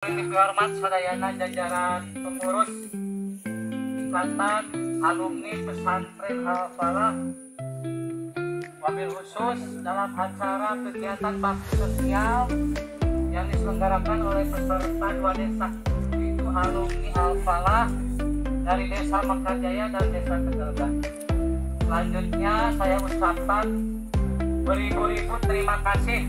Hormat sadayana jajaran pengurus Ikatan Alumni Pesantren Al-Falah, wabil khusus dalam acara kegiatan bakti sosial yang diselenggarakan oleh peserta dua desa, yaitu alumni Al-Falah dari Desa Mekarjaya dan Desa Tegalega. Selanjutnya saya ucapkan beribu-ribu terima kasih.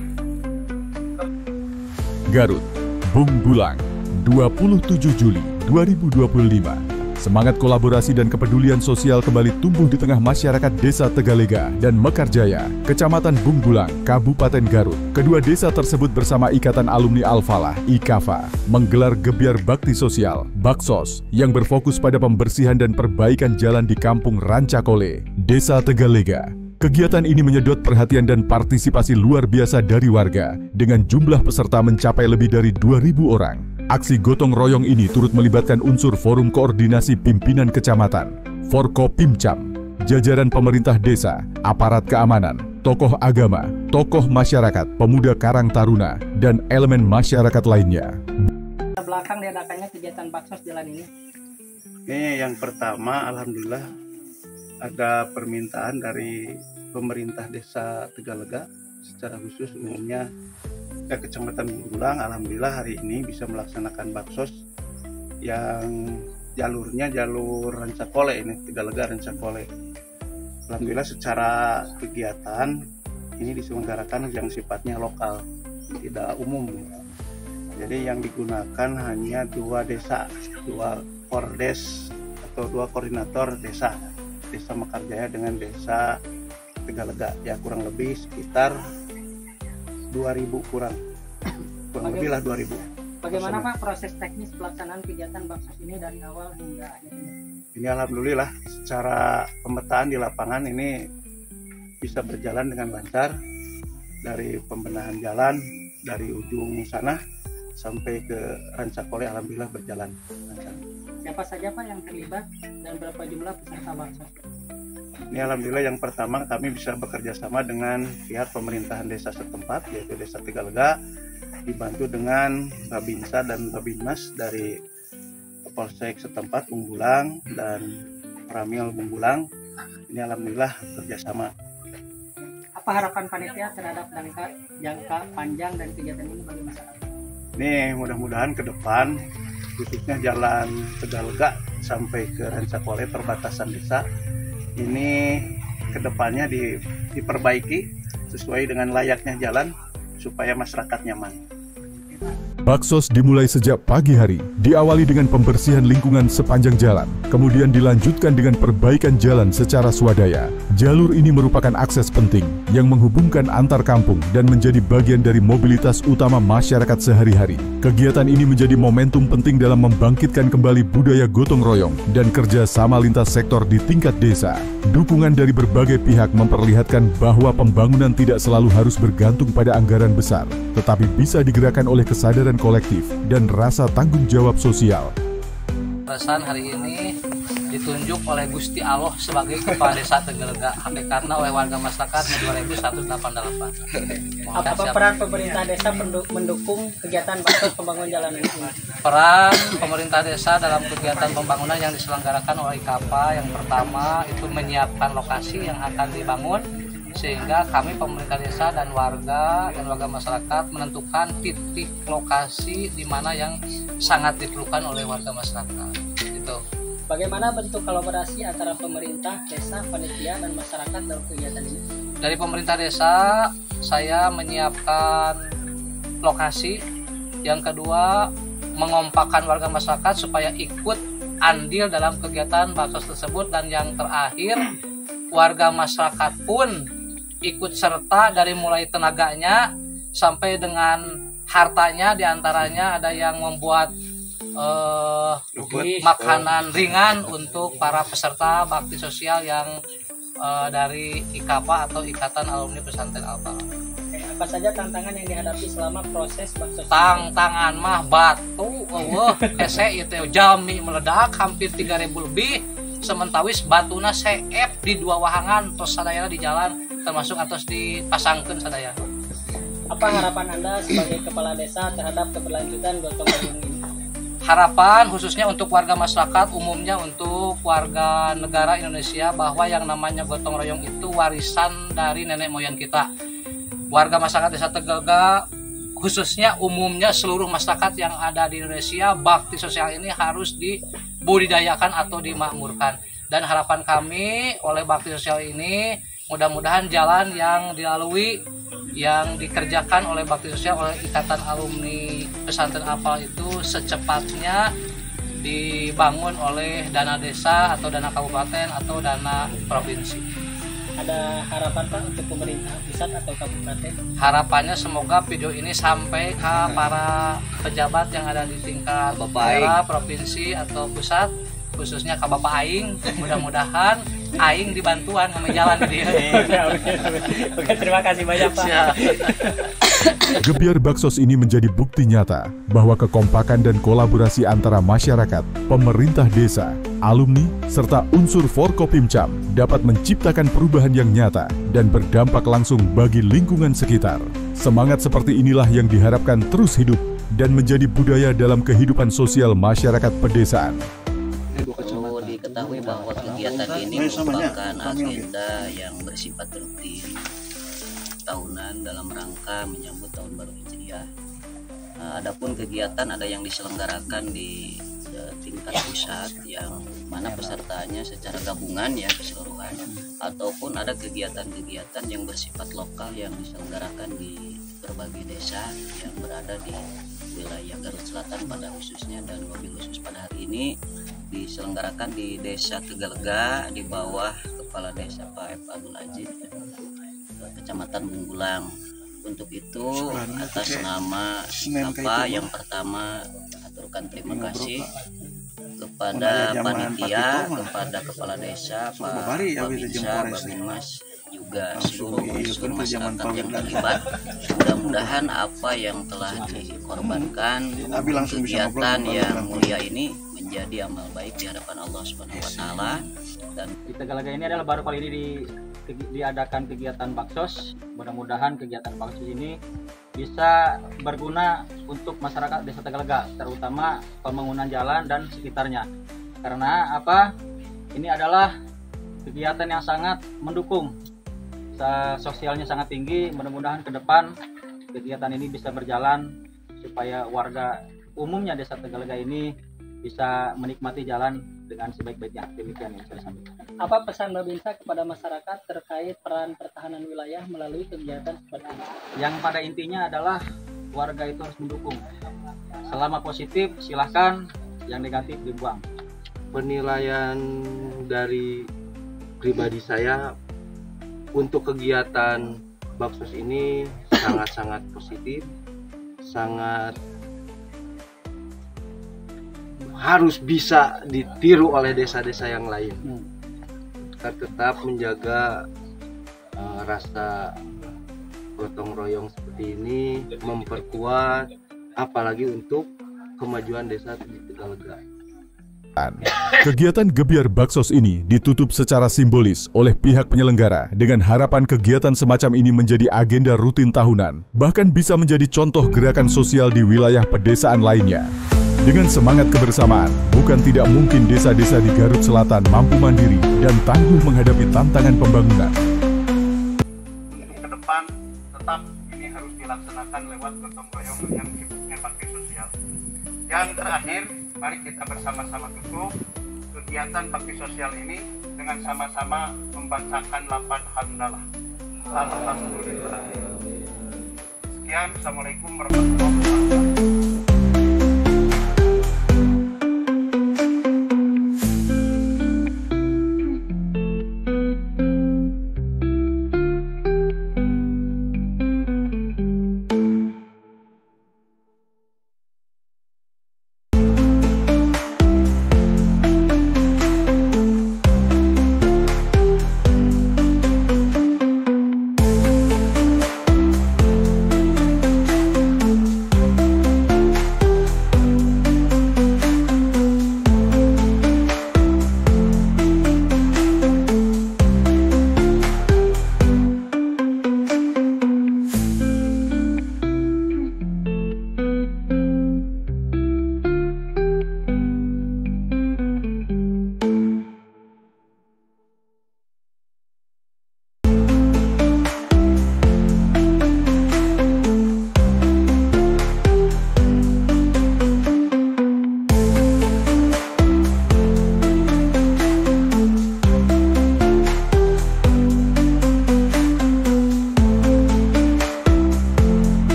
Garut, Bung Bulang, 27 Juli 2025. Semangat kolaborasi dan kepedulian sosial kembali tumbuh di tengah masyarakat Desa Tegalega dan Mekarjaya, Kecamatan Bung Bulang, Kabupaten Garut. Kedua desa tersebut bersama Ikatan Alumni Al-Falah, IKAFA, menggelar gebyar bakti sosial, Baksos, yang berfokus pada pembersihan dan perbaikan jalan di Kampung Rancakole, Desa Tegalega. Kegiatan ini menyedot perhatian dan partisipasi luar biasa dari warga, dengan jumlah peserta mencapai lebih dari 2.000 orang. Aksi gotong royong ini turut melibatkan unsur Forum Koordinasi Pimpinan Kecamatan, Forkopimcam, jajaran pemerintah desa, aparat keamanan, tokoh agama, tokoh masyarakat, pemuda Karang Taruna, dan elemen masyarakat lainnya. Belakang diadakannya kegiatan Baksos jalan ini. Ini yang pertama, alhamdulillah ada permintaan dari pemerintah Desa Tegalega, secara khusus umumnya Kecamatan Bung Bulang. Alhamdulillah hari ini bisa melaksanakan baksos yang jalurnya jalur Rancakole, ini Tegalega Rancakole. Alhamdulillah secara kegiatan ini diselenggarakan yang sifatnya lokal, tidak umum. Jadi yang digunakan hanya dua desa, dua kordes atau dua koordinator desa, Desa Mekarjaya dengan Desa Tegalega, ya kurang lebih sekitar 2.000 kurang lebih lah 2.000. Bagaimana Pak proses teknis pelaksanaan kegiatan Baksos ini dari awal hingga akhir ini? Ini alhamdulillah secara pemetaan di lapangan ini bisa berjalan dengan lancar, dari pembenahan jalan dari ujung sana sampai ke Rancakole alhamdulillah berjalan lancar. Siapa saja Pak yang terlibat dan berapa jumlah peserta Baksos? Ini alhamdulillah yang pertama kami bisa bekerja sama dengan pihak pemerintahan desa setempat, yaitu Desa Tegalega, dibantu dengan Babinsa dan Babinmas dari Polsek setempat Bung Bulang dan Ramil Bung Bulang. Ini alhamdulillah kerjasama. Apa harapan panitia terhadap jangka panjang dari kegiatan ini bagi masyarakat? Ini mudah-mudahan ke depan, khususnya jalan Tegalega sampai ke Rancakole perbatasan desa ini kedepannya diperbaiki sesuai dengan layaknya jalan supaya masyarakat nyaman. Baksos dimulai sejak pagi hari, diawali dengan pembersihan lingkungan sepanjang jalan, kemudian dilanjutkan dengan perbaikan jalan secara swadaya. Jalur ini merupakan akses penting yang menghubungkan antar kampung dan menjadi bagian dari mobilitas utama masyarakat sehari-hari. Kegiatan ini menjadi momentum penting dalam membangkitkan kembali budaya gotong royong dan kerja sama lintas sektor di tingkat desa. Dukungan dari berbagai pihak memperlihatkan bahwa pembangunan tidak selalu harus bergantung pada anggaran besar, tetapi bisa digerakkan oleh kesadaran kolektif dan rasa tanggung jawab sosial. Pesan hari ini ditunjuk oleh Gusti Allah sebagai Kepala Desa Tegalega, karena oleh warga masyarakat 2188. Apa peran pemerintah desa mendukung kegiatan Baksos pembangunan jalan ini? Peran pemerintah desa dalam kegiatan pembangunan yang diselenggarakan oleh IKAFA yang pertama itu menyiapkan lokasi yang akan dibangun, sehingga kami pemerintah desa dan warga masyarakat menentukan titik lokasi di mana yang sangat diperlukan oleh warga masyarakat. Itu. Bagaimana bentuk kolaborasi antara pemerintah desa, panitia, dan masyarakat dalam kegiatan ini? Dari pemerintah desa, saya menyiapkan lokasi. Yang kedua, mengompakkan warga masyarakat supaya ikut andil dalam kegiatan baksos tersebut. Dan yang terakhir, warga masyarakat pun ikut serta dari mulai tenaganya sampai dengan hartanya. Diantaranya ada yang membuat makanan ringan untuk para peserta bakti sosial yang dari IKAFA atau Ikatan Alumni Pesantren Al-Falah. Apa saja tantangan yang dihadapi selama proses baksos? Tantangan mah batu, kese itu jami meledak hampir 3.000 lebih, sementawis batuna seep di dua wahangan, terus sadayana di jalan termasuk atas dipasangkan sadayana. Apa harapan Anda sebagai kepala desa terhadap keberlanjutan gotong royong ini? Harapan khususnya untuk warga masyarakat, umumnya untuk warga negara Indonesia, bahwa yang namanya gotong royong itu warisan dari nenek moyang kita. Warga masyarakat Desa Tegalega, khususnya umumnya seluruh masyarakat yang ada di Indonesia, bakti sosial ini harus dibudidayakan atau dimakmurkan. Dan harapan kami oleh bakti sosial ini, mudah-mudahan jalan yang dilalui, yang dikerjakan oleh bakti sosial oleh Ikatan Alumni Pesantren Al-Falaq itu secepatnya dibangun oleh dana desa atau dana kabupaten atau dana provinsi. Ada harapan Pak untuk pemerintah pusat atau kabupaten? Harapannya semoga video ini sampai ke para pejabat yang ada di tingkat daerah, provinsi atau pusat, khususnya ke Bapak Aing. Mudah-mudahan Aing dibantuan sama jalan dia. Oke, terima kasih banyak Pak. Gebyar Baksos ini menjadi bukti nyata bahwa kekompakan dan kolaborasi antara masyarakat, pemerintah desa, alumni, serta unsur Forkopimcam dapat menciptakan perubahan yang nyata dan berdampak langsung bagi lingkungan sekitar. Semangat seperti inilah yang diharapkan terus hidup dan menjadi budaya dalam kehidupan sosial masyarakat pedesaan. Perlu diketahui bahwa kegiatan ini merupakan agenda yang bersifat rutin tahunan dalam rangka menyambut tahun baru Hijriah. Adapun kegiatan ada yang diselenggarakan di tingkat pusat yang mana pesertanya secara gabungan ya keseluruhan, ataupun ada kegiatan-kegiatan yang bersifat lokal yang diselenggarakan di berbagai desa yang berada di wilayah Garut Selatan pada khususnya, dan lebih khusus pada hari ini diselenggarakan di Desa Tegalega di bawah Kepala Desa Pak F. Abdul Aziz, Kecamatan Bunggulang. Untuk itu atas nama apa yang pertama aturkan terima kasih kepada panitia, kepada Kepala Desa, Pak Babinsa, Babinmas, juga seluruh unsur masyarakat yang terlibat. Mudah-mudahan apa yang telah dikorbankan kegiatan yang mulia ini menjadi amal baik di hadapan Allah Subhanahu wa taala. Dan di Tegalega ini adalah baru kali ini diadakan kegiatan Baksos. Mudah-mudahan kegiatan Baksos ini bisa berguna untuk masyarakat Desa Tegalega, terutama pembangunan jalan dan sekitarnya. Karena apa? Ini adalah kegiatan yang sangat mendukung, sosialnya sangat tinggi. Mudah-mudahan ke depan kegiatan ini bisa berjalan supaya warga umumnya Desa Tegalega ini bisa menikmati jalan dengan sebaik-baiknya. Demikian yang saya sampaikan. Apa pesan Babinsa kepada masyarakat terkait peran pertahanan wilayah melalui kegiatan seperti ini? Yang pada intinya adalah warga itu harus mendukung. Selama positif silahkan, yang negatif dibuang. Penilaian dari pribadi saya untuk kegiatan Baksos ini sangat-sangat positif, sangat harus bisa ditiru oleh desa-desa yang lain. Kita tetap menjaga rasa gotong royong seperti ini, memperkuat apalagi untuk kemajuan desa Tegalega. Kegiatan Gebyar Baksos ini ditutup secara simbolis oleh pihak penyelenggara dengan harapan kegiatan semacam ini menjadi agenda rutin tahunan, bahkan bisa menjadi contoh gerakan sosial di wilayah pedesaan lainnya. Dengan semangat kebersamaan, bukan tidak mungkin desa-desa di Garut Selatan mampu mandiri dan tangguh menghadapi tantangan pembangunan. Untuk ke depan, tetap ini harus dilaksanakan lewat gotong royong yang sifatnya bakti sosial. Yang terakhir, mari kita bersama-sama tutup kegiatan bakti sosial ini dengan sama-sama membacakan 8 hamdalah. Alhamdulillah. Sekian, Assalamualaikum warahmatullahi wabarakatuh.